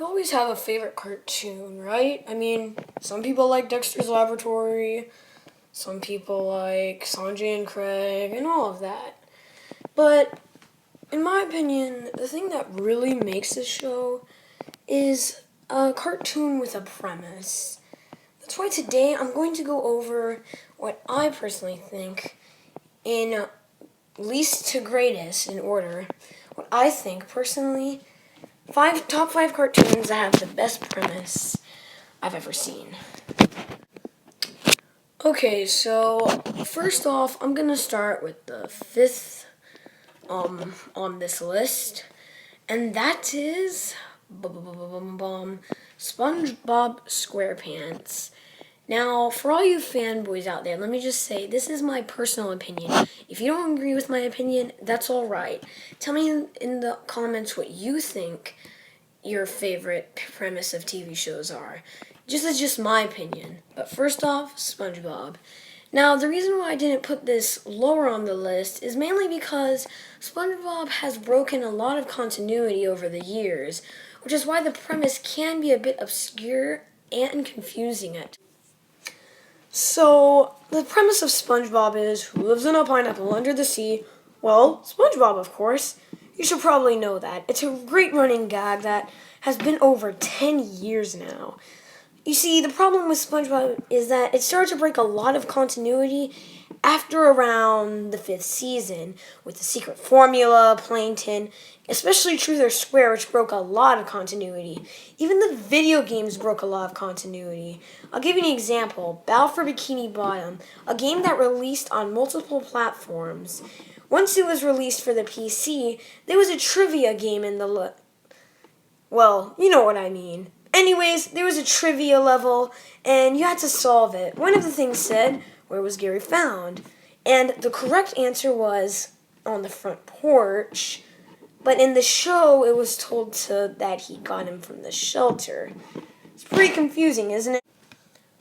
always have a favorite cartoon, right? I mean, some people like Dexter's Laboratory, some people like Sanjay and Craig, and all of that. But in my opinion, the thing that really makes this show is a cartoon with a premise. That's why today I'm going to go over what I personally think in least to greatest in order. What I think personally, top five cartoons that have the best premise I've ever seen. Okay, so first off, I'm gonna start with the fifth on this list, and that is SpongeBob SquarePants. Now, for all you fanboys out there, let me just say this is my personal opinion. If you don't agree with my opinion, that's all right. Tell me in the comments what you think your favorite premise of TV shows are. That's just my opinion. But first off, SpongeBob. Now, the reason why I didn't put this lower on the list is mainly because SpongeBob has broken a lot of continuity over the years, which is why the premise can be a bit obscure and confusing at. So, the premise of SpongeBob is who lives in a pineapple under the sea? Well, SpongeBob, of course. You should probably know that. It's a great running gag that has been over 10 years now. You see, the problem with SpongeBob is that it started to break a lot of continuity after around the fifth season, with the secret formula, Plankton, especially Truth or Square, which broke a lot of continuity. Even the video games broke a lot of continuity. I'll give you an example. Battle for Bikini Bottom, a game that released on multiple platforms. Once it was released for the PC, there was a trivia game in the well, you know what I mean. Anyways, there was a trivia level, and you had to solve it. One of the things said, where was Gary found? And the correct answer was on the front porch, but in the show, it was told that he got him from the shelter. It's pretty confusing, isn't it?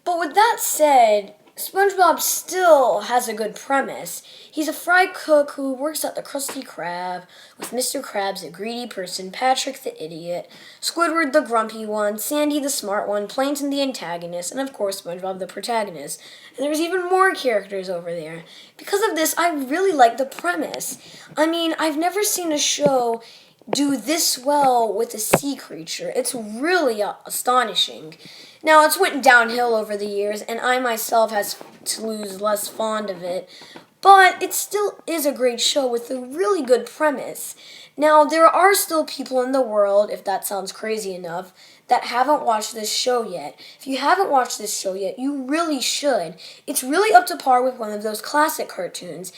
But with that said, SpongeBob still has a good premise. He's a fry cook who works at the Krusty Krab with Mr. Krabs, the greedy person, Patrick the idiot, Squidward the grumpy one, Sandy the smart one, Plankton the antagonist, and of course SpongeBob the protagonist. And there's even more characters over there. Because of this, I really like the premise. I mean, I've never seen a show do this well with a sea creature. It's really astonishing. Now, it's went downhill over the years, and I myself has to lose less fond of it, but it still is a great show with a really good premise. Now, there are still people in the world, if that sounds crazy enough, that haven't watched this show yet. If you haven't watched this show yet, you really should. It's really up to par with one of those classic cartoons.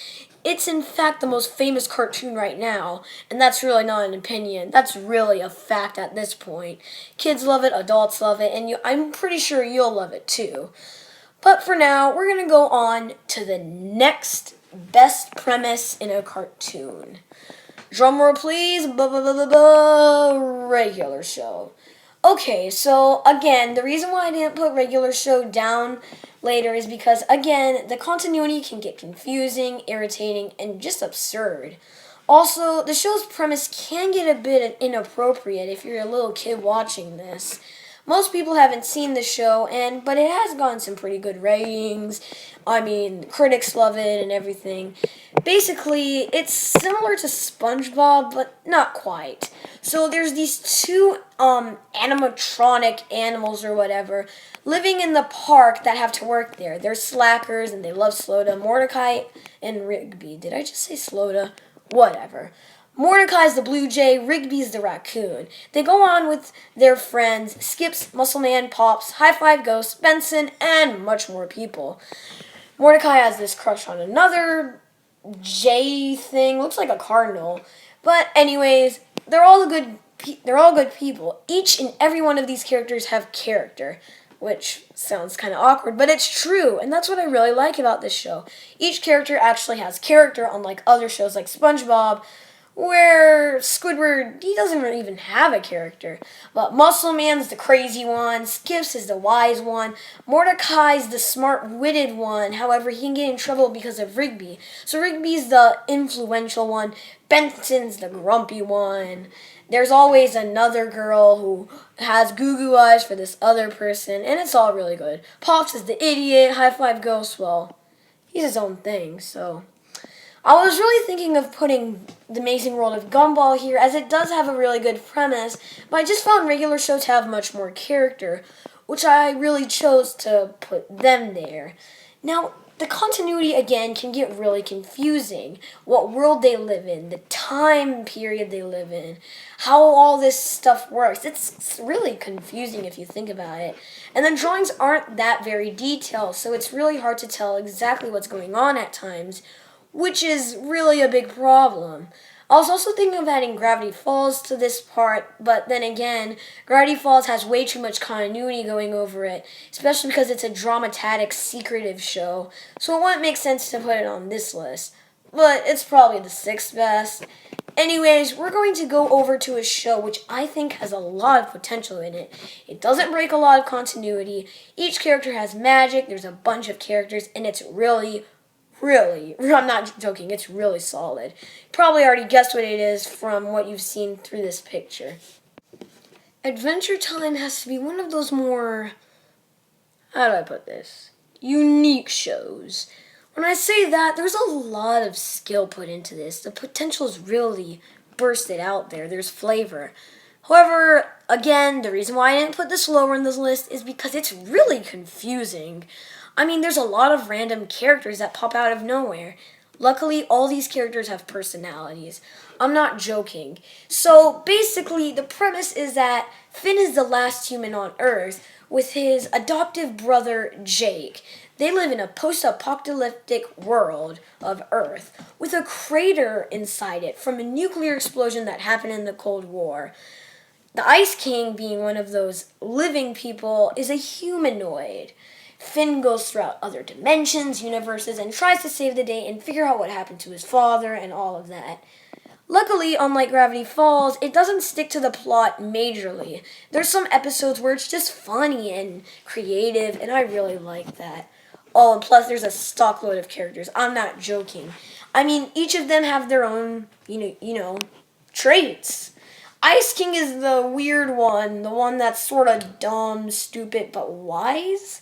It's in fact the most famous cartoon right now, and that's really not an opinion. That's really a fact at this point. Kids love it, adults love it, and I'm pretty sure you'll love it too. But for now, we're going to go on to the next best premise in a cartoon. Drumroll please, regular show. Okay, so again, the reason why I didn't put regular show down later is because, again, the continuity can get confusing, irritating, and just absurd. Also, the show's premise can get a bit inappropriate if you're a little kid watching this. Most people haven't seen the show, but it has gotten some pretty good ratings. I mean, critics love it and everything. Basically, it's similar to SpongeBob, but not quite. So there's these two animatronic animals or whatever living in the park that have to work there. They're slackers and they love Sloda. Mordecai and Rigby. Did I just say Sloda? Whatever. Mordecai's the blue jay, Rigby's the raccoon. They go on with their friends, Skips, Muscleman, Pops, High Five Ghost, Benson, and much more people. Mordecai has this crush on another jay thing, looks like a cardinal. But anyways, they're all good people. Each and every one of these characters have character, which sounds kind of awkward, but it's true, and that's what I really like about this show. Each character actually has character, unlike other shows like SpongeBob, where Squidward, he doesn't really even have a character. But Muscle Man's the crazy one, Skips is the wise one, Mordecai's the smart-witted one, however, he can get in trouble because of Rigby. So Rigby's the influential one, Benson's the grumpy one. There's always another girl who has goo-goo eyes for this other person, and it's all really good. Pops is the idiot, High Five Ghost, well, he's his own thing, so... I was really thinking of putting The Amazing World of Gumball here, as it does have a really good premise, but I just found regular shows have much more character, which I really chose to put them there. Now, the continuity, again, can get really confusing. What world they live in, the time period they live in, how all this stuff works. It's really confusing if you think about it. And then drawings aren't that very detailed, so it's really hard to tell exactly what's going on at times, which is really a big problem. I was also thinking of adding Gravity Falls to this part, but then again, Gravity Falls has way too much continuity going over it, especially because it's a dramatic, secretive show, so it wouldn't make sense to put it on this list. But it's probably the sixth best. Anyways, we're going to go over to a show which I think has a lot of potential in it. It doesn't break a lot of continuity. Each character has magic, there's a bunch of characters, and it's really, I'm not joking, it's really solid. Probably already guessed what it is from what you've seen through this picture. Adventure Time has to be one of those more, how do I put this, unique shows. When I say that, there's a lot of skill put into this. The potential is really bursted out there. There's flavor. However, again, the reason why I didn't put this lower in this list is because it's really confusing. I mean, there's a lot of random characters that pop out of nowhere. Luckily, all these characters have personalities. I'm not joking. So, basically, the premise is that Finn is the last human on Earth with his adoptive brother, Jake. They live in a post-apocalyptic world of Earth with a crater inside it from a nuclear explosion that happened in the Cold War. The Ice King, being one of those living people, is a humanoid. Finn goes throughout other dimensions, universes, and tries to save the day and figure out what happened to his father and all of that. Luckily, unlike Gravity Falls, it doesn't stick to the plot majorly. There's some episodes where it's just funny and creative, and I really like that. Oh, and plus there's a stockload of characters. I'm not joking. I mean, each of them have their own, traits. Ice King is the weird one, the one that's sort of dumb, stupid, but wise.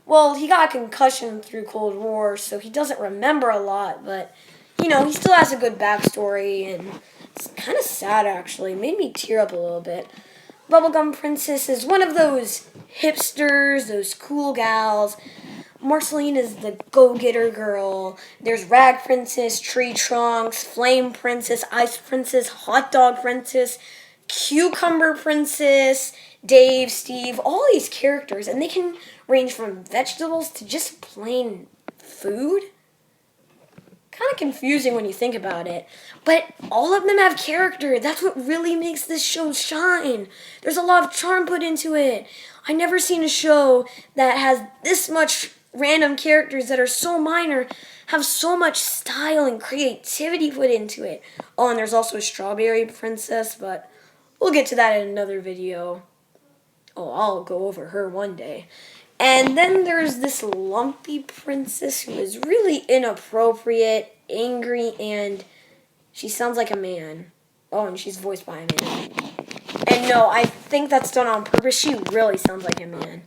Well, he got a concussion through Cold War, so he doesn't remember a lot, but, he still has a good backstory, and it's kind of sad, actually. It made me tear up a little bit. Bubblegum Princess is one of those hipsters, those cool gals. Marceline is the go-getter girl. There's Rag Princess, Tree Trunks, Flame Princess, Ice Princess, Hot Dog Princess, Cucumber Princess, Dave, Steve, all these characters, and they can range from vegetables to just plain food. Kind of confusing when you think about it, but all of them have character. That's what really makes this show shine. There's a lot of charm put into it. I've never seen a show that has this much random characters that are so minor, have so much style and creativity put into it. Oh, and there's also a Strawberry Princess, but we'll get to that in another video. Oh, I'll go over her one day. And then there's this Lumpy Princess who is really inappropriate, angry, and she sounds like a man. Oh, and she's voiced by a man. And no, I think that's done on purpose. She really sounds like a man.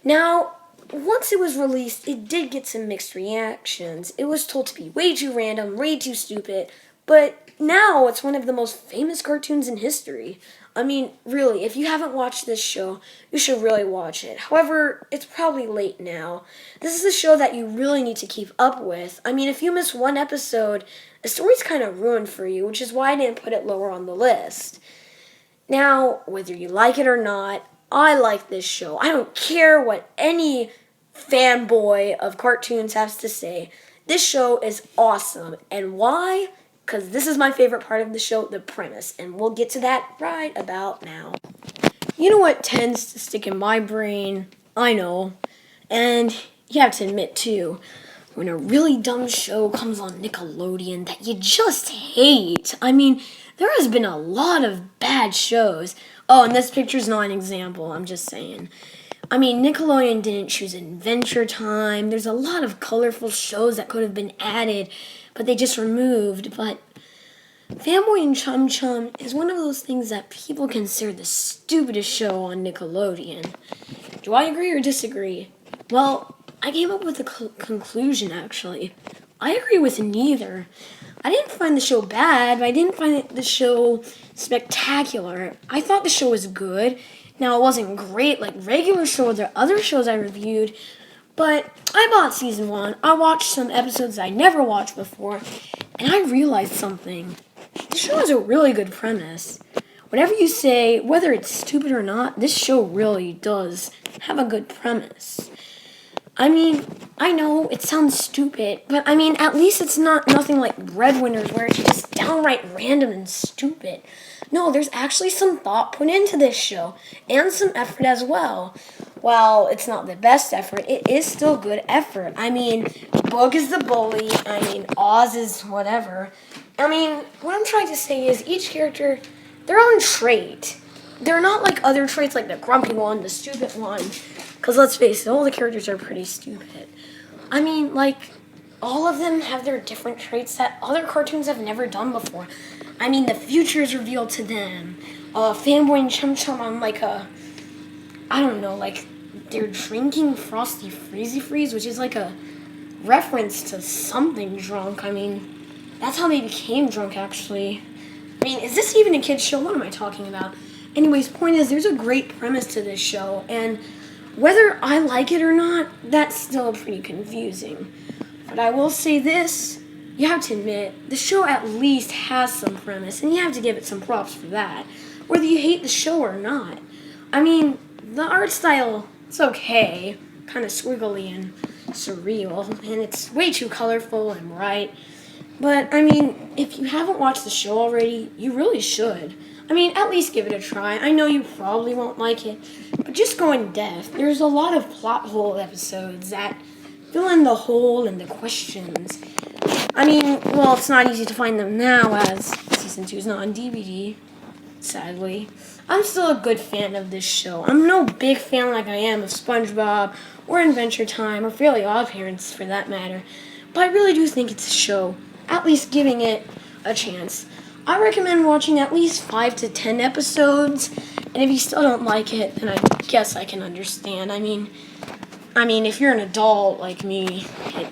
Now, once it was released, it did get some mixed reactions. It was told to be way too random, way too stupid, but now it's one of the most famous cartoons in history. I mean, really, if you haven't watched this show, you should really watch it. However, it's probably late now. This is a show that you really need to keep up with. I mean, if you miss one episode, the story's kind of ruined for you, which is why I didn't put it lower on the list. Now, whether you like it or not, I like this show. I don't care what any fanboy of cartoons has to say. This show is awesome. And why? Because this is my favorite part of the show, the premise. And we'll get to that right about now. You know what tends to stick in my brain? I know. And you have to admit, too. when a really dumb show comes on Nickelodeon that you just hate. I mean, there has been a lot of bad shows. Oh, and this picture's not an example, I'm just saying. I mean, Nickelodeon didn't choose Adventure Time. There's a lot of colorful shows that could have been added, but they just removed. But Fanboy and Chum Chum is one of those things that people consider the stupidest show on Nickelodeon. Do I agree or disagree? Well, I came up with a conclusion, actually. I agree with neither. I didn't find the show bad, but I didn't find the show spectacular. I thought the show was good. Now, it wasn't great like regular shows or other shows I reviewed, but I bought season 1. I watched some episodes I never watched before, and I realized something. The show has a really good premise. Whatever you say, whether it's stupid or not, this show really does have a good premise. I mean, I know it sounds stupid, but I mean, at least it's not nothing like Breadwinners where it's just downright random and stupid. No, there's actually some thought put into this show, and some effort as well. While it's not the best effort, it is still good effort. I mean, Boog is the bully. I mean, Oz is whatever. I mean, what I'm trying to say is each character, their own trait. They're not like other traits like the grumpy one, the stupid one. Because let's face it, all the characters are pretty stupid. I mean, like, all of them have their different traits that other cartoons have never done before. I mean, the future is revealed to them. Fanboy and Chum Chum on like I don't know, like they're drinking Frosty Freezy Freeze, which is like a reference to something drunk. I mean, that's how they became drunk, actually. I mean, is this even a kid's show? What am I talking about? Anyways, point is, there's a great premise to this show, and whether I like it or not, that's still pretty confusing. But I will say this, you have to admit, the show at least has some premise, and you have to give it some props for that, whether you hate the show or not. I mean, the art style, it's okay, kind of squiggly and surreal, and it's way too colorful and bright. But, I mean, if you haven't watched the show already, you really should. I mean, at least give it a try. I know you probably won't like it, but just go in depth. There's a lot of plot hole episodes that fill in the hole and the questions. I mean, well, it's not easy to find them now as Season 2 is not on DVD, sadly. I'm still a good fan of this show. I'm no big fan like I am of SpongeBob or Adventure Time or Fairly Odd Parents for that matter, but I really do think it's a show, at least giving it a chance. I recommend watching at least 5 to 10 episodes, and if you still don't like it, then I guess I can understand. I mean, if you're an adult like me, it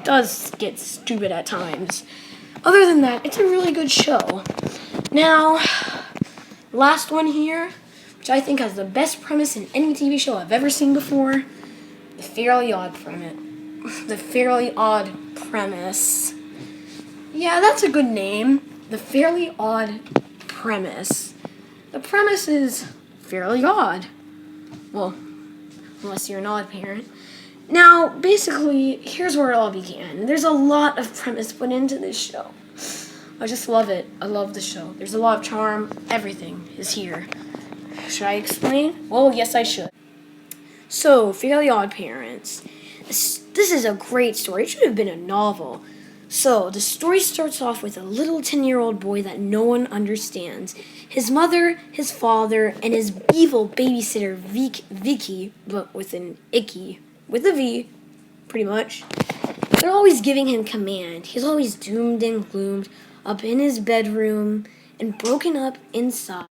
does get stupid at times. Other than that, it's a really good show. Now, last one here, which I think has the best premise in any TV show I've ever seen before, the Fairly Odd premise. The Fairly Odd Premise. Yeah, that's a good name. The Fairly Odd Premise. The premise is fairly odd. Well, unless you're an odd parent. Now, basically, here's where it all began. There's a lot of premise put into this show. I just love it. I love the show. There's a lot of charm. Everything is here. Should I explain? Well, yes, I should. So, Fairly Odd Parents. This is a great story. It should have been a novel. So, the story starts off with a little 10-year-old boy that no one understands. His mother, his father, and his evil babysitter, Vicky, but with an icky, with a V, pretty much. They're always giving him command. He's always doomed and gloomed, up in his bedroom, and broken up inside.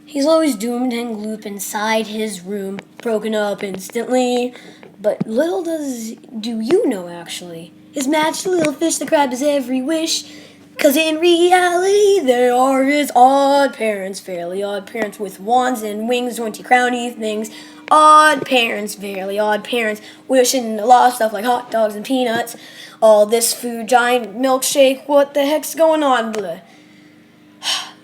He's always doomed and gloop inside his room, broken up instantly. But little do you know, actually. His magic little fish, the crab, his every wish. 'Cause in reality, there are his odd parents, fairly odd parents with wands and wings, 20 crowny things. Odd parents, fairly odd parents, wishing a lot of stuff like hot dogs and peanuts. All this food, giant milkshake, what the heck's going on? Blah.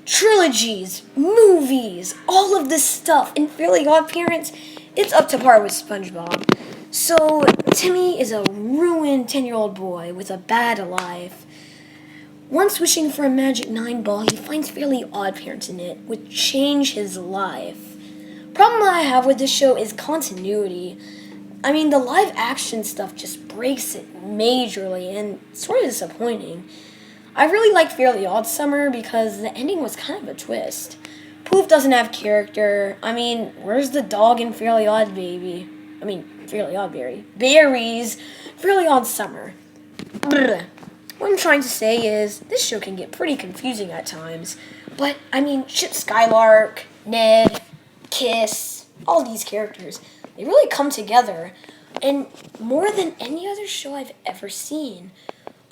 Trilogies, movies, all of this stuff, and Fairly Odd Parents, it's up to par with SpongeBob. So, Timmy is a ruined 10-year-old boy with a bad life. Once wishing for a magic 9 ball, he finds Fairly Odd Parents in it, which change his life. Problem I have with this show is continuity. I mean, the live action stuff just breaks it majorly and sort of disappointing. I really like Fairly Odd Summer because the ending was kind of a twist. Poof doesn't have character. I mean, where's the dog in Fairly Odd Baby? I mean, Fairly Odd Berry. Berries. Fairly Odd Summer. Blech. What I'm trying to say is, this show can get pretty confusing at times. But, I mean, Chip Skylark, Ned, Kiss, all these characters, they really come together. And more than any other show I've ever seen.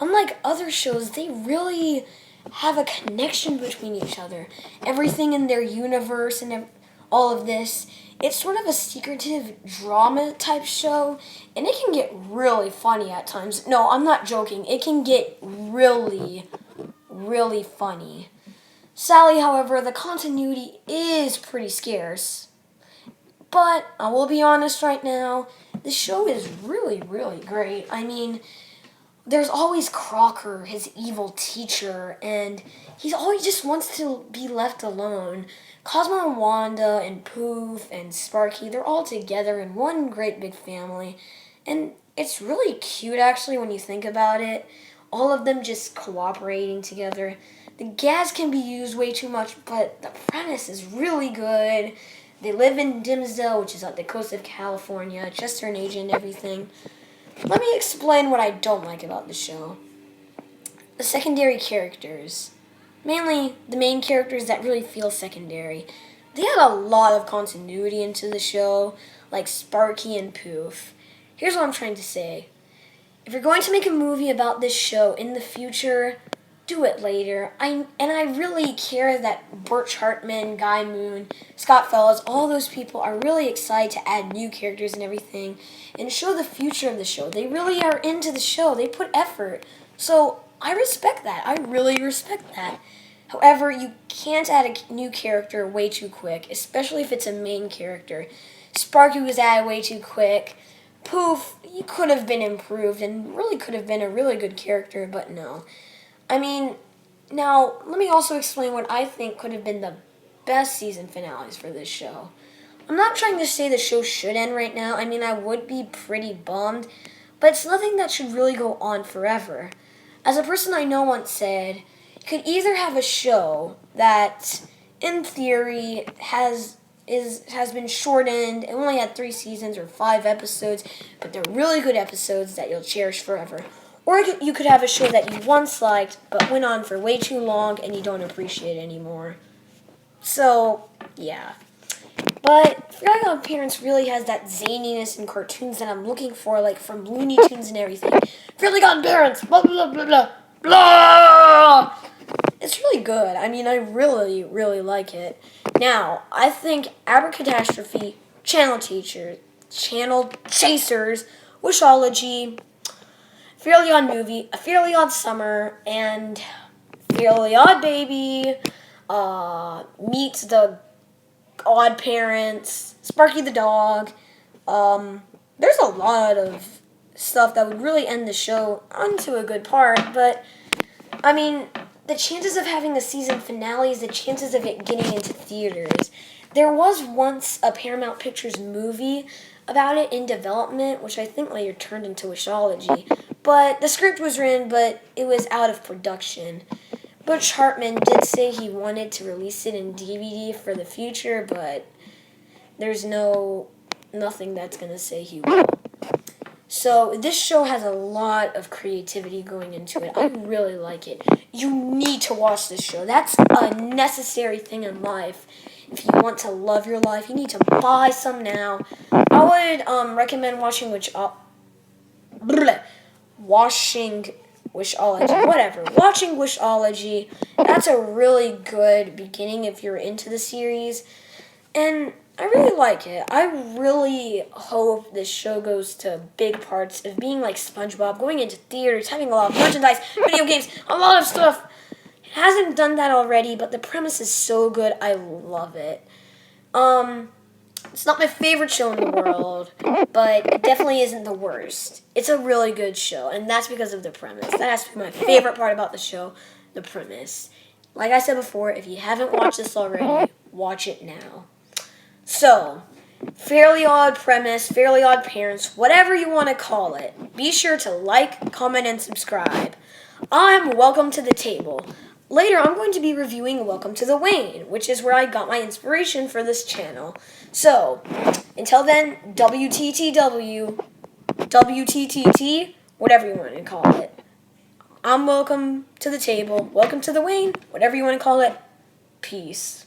Unlike other shows, they really have a connection between each other. Everything in their universe and all of this. It's sort of a secretive drama type show, and it can get really funny at times. No, I'm not joking. It can get really, really funny. Sadly, however, the continuity is pretty scarce. But I will be honest right now, the show is really, really great. I mean, there's always Crocker, his evil teacher, and he always just wants to be left alone. Cosmo and Wanda and Poof and Sparky, they're all together in one great big family. And it's really cute, actually, when you think about it. All of them just cooperating together. The gas can be used way too much, but the premise is really good. They live in Dimsdale, which is on the coast of California, Chester and Agent and everything. Let me explain what I don't like about the show. The secondary characters. Mainly the main characters that really feel secondary. They had a lot of continuity into the show, like Sparky and Poof. Here's what I'm trying to say. If you're going to make a movie about this show in the future, do it later. I really care that Birch Hartman, Guy Moon, Scott Fellows, all those people are really excited to add new characters and everything and show the future of the show. They really are into the show. They put effort. So I respect that. I really respect that. However, you can't add a new character way too quick, especially if it's a main character. Sparky was added way too quick. Poof, he could have been improved and really could have been a really good character, but no. I mean, now, let me also explain what I think could have been the best season finales for this show. I'm not trying to say the show should end right now. I mean, I would be pretty bummed, but it's nothing that should really go on forever. As a person I know once said, you could either have a show that, in theory, has been shortened, it only had 3 seasons or 5 episodes, but they're really good episodes that you'll cherish forever. Or you could have a show that you once liked, but went on for way too long and you don't appreciate anymore. So, yeah. But Fairly Odd Parents really has that zaniness in cartoons that I'm looking for, like from Looney Tunes and everything. Fairly Odd Parents, blah, blah, blah, blah, blah. It's really good. I mean, I really, really like it. Now, I think Abracatastrophe, Channel Chasers, Wishology, Fairly Odd Movie, A Fairly Odd Summer, and Fairly Odd Baby, Meets the Odd Parents, Sparky the Dog. There's a lot of stuff that would really end the show onto a good part, but, I mean, the chances of having a season finale is the chances of it getting into theaters. There was once a Paramount Pictures movie about it in development, which I think later turned into Wishology. But the script was written, but it was out of production. Butch Hartman did say he wanted to release it in DVD for the future, but there's nothing that's going to say he will. So this show has a lot of creativity going into it. I really like it. You need to watch this show. That's a necessary thing in life. If you want to love your life, you need to buy some now. I would recommend watching Watching Wishology. That's a really good beginning if you're into the series. And I really like it. I really hope this show goes to big parts of being like SpongeBob, going into theaters, having a lot of merchandise, video games, a lot of stuff. It hasn't done that already, but the premise is so good. I love it. It's not my favorite show in the world, but it definitely isn't the worst. It's a really good show, and that's because of the premise. That has to be my favorite part about the show, the premise. Like I said before, if you haven't watched this already, watch it now. So, Fairly Odd Premise, Fairly Odd Parents, whatever you want to call it. Be sure to like, comment, and subscribe. I'm Welcome to the Table. Later, I'm going to be reviewing Welcome to the Wayne, which is where I got my inspiration for this channel. So, until then, WTTW, WTTT, whatever you want to call it. I'm Welcome to the Table, Welcome to the Wayne, whatever you want to call it. Peace.